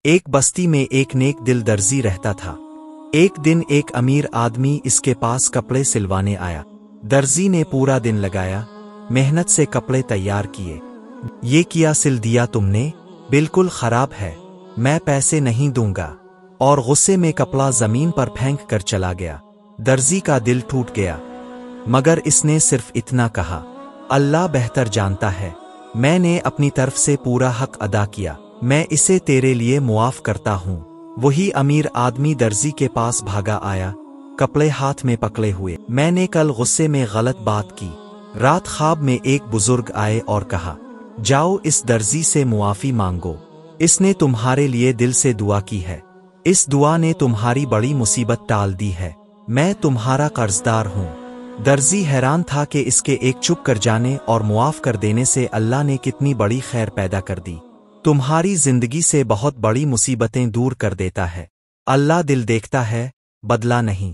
ایک بستی میں ایک نیک دل درزی رہتا تھا۔ ایک دن ایک امیر آدمی اس کے پاس کپڑے سلوانے آیا۔ درزی نے پورا دن لگایا، محنت سے کپڑے تیار کیے۔ یہ کیا سل دیا تم نے؟ بالکل خراب ہے، میں پیسے نہیں دوں گا، اور غصے میں کپڑا زمین پر پھینک کر چلا گیا۔ درزی کا دل ٹوٹ گیا، مگر اس نے صرف اتنا کہا، اللہ بہتر جانتا ہے، میں نے اپنی طرف سے پورا حق ادا کیا، میں اسے تیرے لیے معاف کرتا ہوں۔ وہی امیر آدمی درزی کے پاس بھاگا آیا، کپڑے ہاتھ میں پکڑے ہوئے۔ میں نے کل غصے میں غلط بات کی۔ رات خواب میں ایک بزرگ آئے اور کہا، جاؤ اس درزی سے معافی مانگو، اس نے تمہارے لیے دل سے دعا کی ہے، اس دعا نے تمہاری بڑی مصیبت ٹال دی ہے، میں تمہارا قرضدار ہوں۔ درزی حیران تھا کہ اس کے ایک چپ کر جانے اور معاف کر دینے سے اللہ نے کتنی بڑی خیر پیدا کر دی۔ تمہاری زندگی سے بہت بڑی مصیبتیں دور کر دیتا ہے۔ اللہ دل دیکھتا ہے، بدلہ نہیں۔